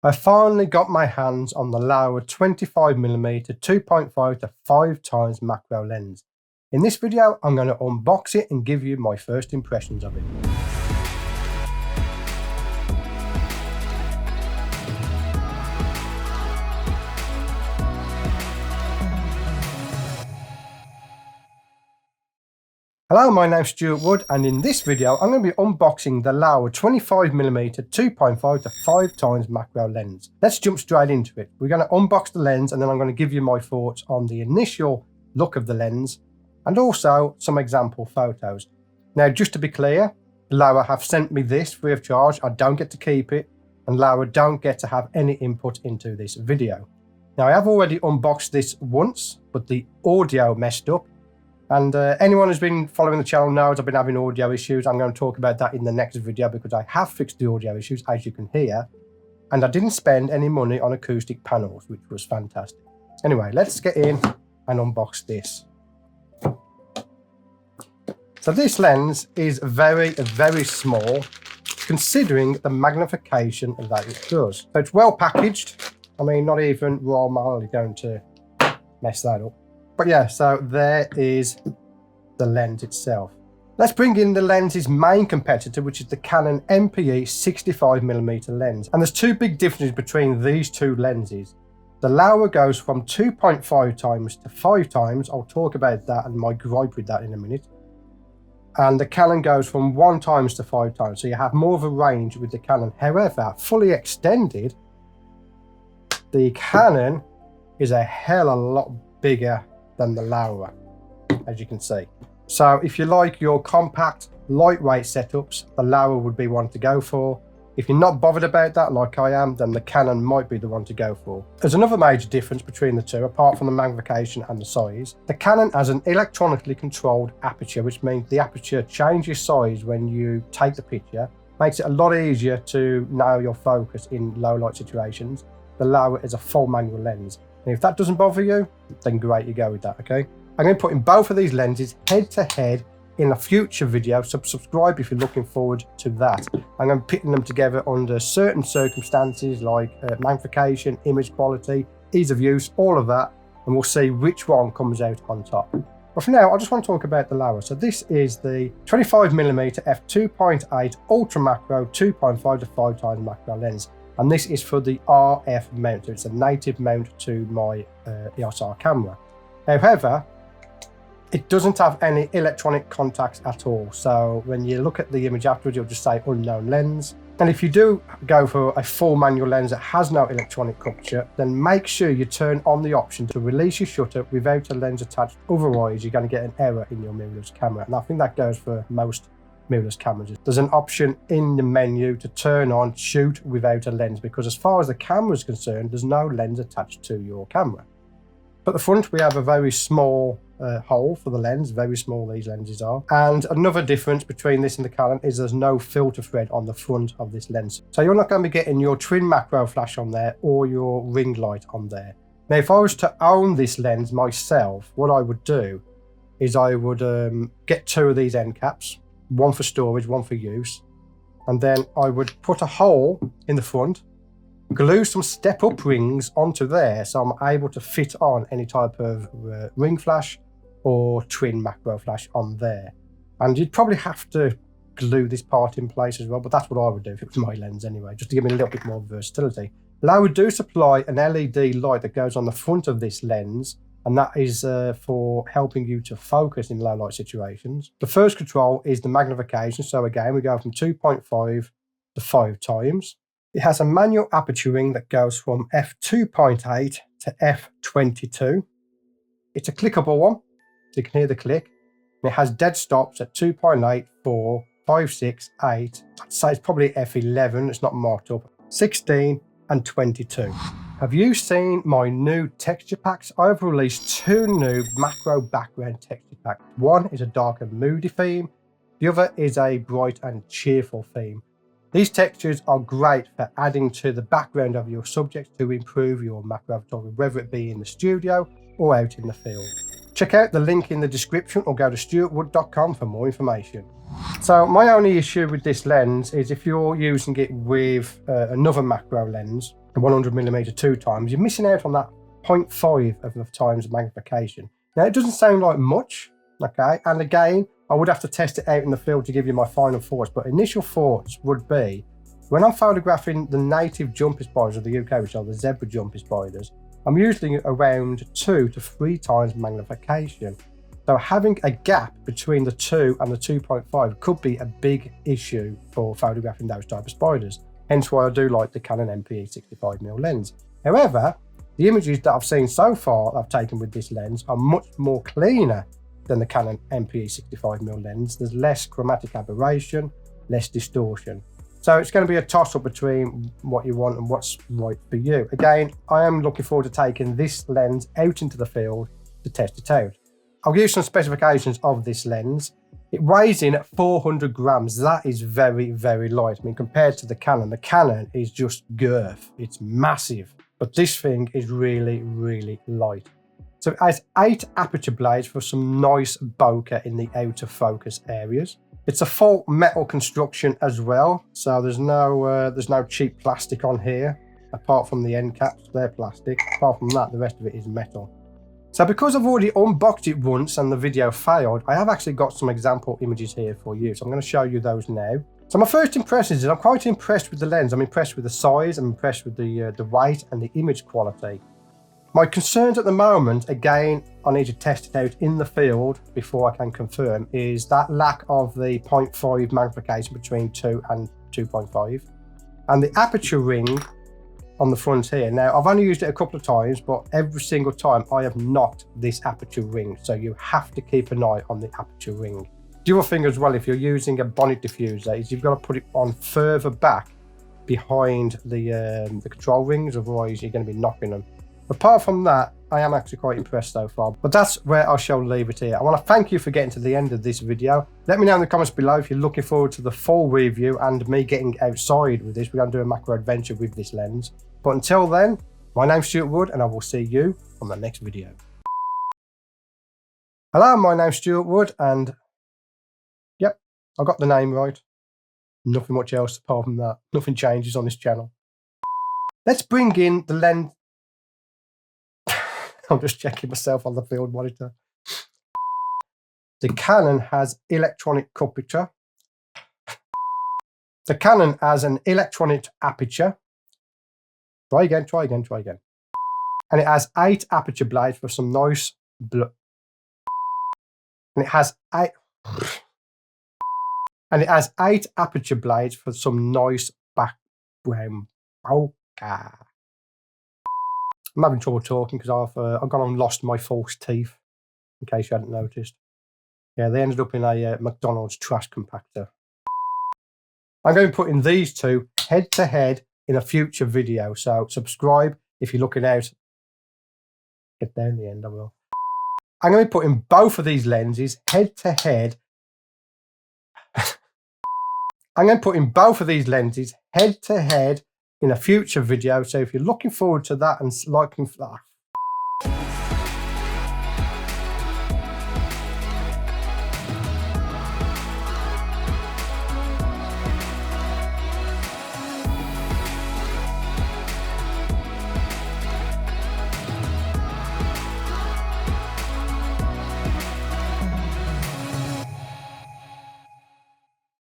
I finally got my hands on the Laowa 25mm 2.5 to 5 times macro lens. In this video, I'm going to unbox it and give you my first impressions of it. Hello, my name's Stewart, and in this video I'm going to be unboxing the Laowa 25mm 2.5 to 5 times macro lens. Let's jump straight into it. We're going to unbox the lens and then I'm going to give you my thoughts on the initial look of the lens and also some example photos. Now, just to be clear, Laowa have sent me this free of charge. I don't get to keep it, and Laowa don't get to have any input into this video. Now, I have already unboxed this once, but the audio messed up. And anyone who's been following the channel knows I've been having audio issues. I'm going to talk about that in the next video because I have fixed the audio issues, as you can hear. And I didn't spend any money on acoustic panels, which was fantastic. Anyway, let's get in and unbox this. So this lens is very, very small, considering the magnification that it does. So it's well packaged. I mean, not even Royal Mail is going to mess that up. But yeah, so there is the lens itself. Let's bring in the lens's main competitor, which is the Canon MPE 65mm lens. And there's two big differences between these two lenses. The Laowa goes from 2.5 times to 5 times. I'll talk about that and my gripe with that in a minute. And the Canon goes from 1 times to 5 times. So you have more of a range with the Canon. However, fully extended, the Canon is a hell of a lot bigger than the Laowa, as you can see. So if you like your compact, lightweight setups, the Laowa would be one to go for. If you're not bothered about that, like I am, then the Canon might be the one to go for. There's another major difference between the two, apart from the magnification and the size. The Canon has an electronically controlled aperture, which means the aperture changes size when you take the picture. Makes it a lot easier to nail your focus in low light situations. The Laowa is a full manual lens. And if that doesn't bother you, then great, you go with that, okay? I'm going to put in both of these lenses head to head in a future video, so subscribe if you're looking forward to that. I'm going to be putting them together under certain circumstances like magnification, image quality, ease of use, all of that, and we'll see which one comes out on top. But for now, I just want to talk about the Laowa. So this is the 25mm f2.8 ultra macro 2.5 to 5 times macro lens. And this is for the RF mount, so it's a native mount to my EOS R camera. However, it doesn't have any electronic contacts at all. So when you look at the image afterwards, you'll just say unknown lens. And if you do go for a full manual lens that has no electronic capture, then make sure you turn on the option to release your shutter without a lens attached. Otherwise, you're going to get an error in your mirrorless camera. And I think that goes for most mirrorless cameras. There's an option in the menu to turn on shoot without a lens, because as far as the camera is concerned, there's no lens attached to your camera. At the front, we have a very small hole for the lens. Very small, these lenses are. And another difference between this and the Canon is there's no filter thread on the front of this lens. So you're not going to be getting your twin macro flash on there or your ring light on there. Now, if I was to own this lens myself, what I would do is I would get 2 of these end caps, one for storage, one for use. And then I would put a hole in the front, glue some step-up rings onto there so I'm able to fit on any type of ring flash or twin macro flash on there. And you'd probably have to glue this part in place as well, but that's what I would do if it was my lens anyway, just to give me a little bit more versatility. Laowa do supply an LED light that goes on the front of this lens, and that is for helping you to focus in low light situations. The first control is the magnification. So again, we go from 2.5 to 5 times. It has a manual aperture ring that goes from f2.8 to f22. It's a clickable one, so you can hear the click. And it has dead stops at 2.8, 4, 5, 6, 8. I'd say it's probably f11, it's not marked up, 16 and 22. Have you seen my new texture packs? I've released 2 new macro background texture packs. One is a dark and moody theme. The other is a bright and cheerful theme. These textures are great for adding to the background of your subjects to improve your macro photography, whether it be in the studio or out in the field. Check out the link in the description or go to stewartwood.com for more information. So my only issue with this lens is if you're using it with another macro lens, 100mm 2x, you're missing out on that 0.5 of the times magnification. Now, it doesn't sound like much, okay? And again, I would have to test it out in the field to give you my final thoughts, but initial thoughts would be, when I'm photographing the native jumpy spiders of the UK, which are the zebra jumpy spiders, I'm usually around 2 to 3 times magnification. So having a gap between the 2 and the 2.5 could be a big issue for photographing those type of spiders. Hence why I do like the Canon MPE 65mm lens. However, the images that I've seen so far that I've taken with this lens are much more cleaner than the Canon MPE 65mm lens. There's less chromatic aberration, less distortion. So it's going to be a toss-up between what you want and what's right for you. Again, I am looking forward to taking this lens out into the field to test it out. I'll give you some specifications of this lens. It weighs in at 400 grams. That is very, very light. I mean, compared to the Canon is just girth. It's massive. But this thing is really, really light. So it has 8 aperture blades for some nice bokeh in the outer focus areas. It's a full metal construction as well. So there's no cheap plastic on here, apart from the end caps, they're plastic. Apart from that, the rest of it is metal. So because I've already unboxed it once and the video failed, I have actually got some example images here for you. So I'm going to show you those now. So my first impressions is I'm quite impressed with the lens. I'm impressed with the size, I'm impressed with the weight and the image quality. My concerns at the moment, again, I need to test it out in the field before I can confirm, is that lack of the 0.5 magnification between 2 and 2.5. And the aperture ring on the front here. Now, I've only used it a couple of times, but every single time I have knocked this aperture ring. So you have to keep an eye on the aperture ring. The other thing as well, if you're using a bonnet diffuser, is you've got to put it on further back behind the control rings, otherwise you're going to be knocking them. Apart from that, I am actually quite impressed so far, but that's where I shall leave it here. I want to thank you for getting to the end of this video. Let me know in the comments below if you're looking forward to the full review and me getting outside with this. We're going to do a macro adventure with this lens. But until then, my name's Stewart Wood and I will see you on the next video. Hello, my name's Stewart Wood and yep, I got the name right. Nothing much else apart from that. Nothing changes on this channel. Let's bring in the lens. I'm just checking myself on the field monitor. The Canon has electronic curvature. The Canon has an electronic aperture. Try again. And it has 8 aperture blades for some nice and it has 8 aperture blades for some nice background bokeh. I'm having trouble talking because I've gone and lost my false teeth, in case you hadn't noticed. Yeah, they ended up in a McDonald's trash compactor. I'm going to be putting these two head to head in a future video, so subscribe if you're looking out. Get down the end, I will. I'm going to be putting both of these lenses head to head. I'm going to put in both of these lenses head to head in a future video, so if you're looking forward to that and liking that.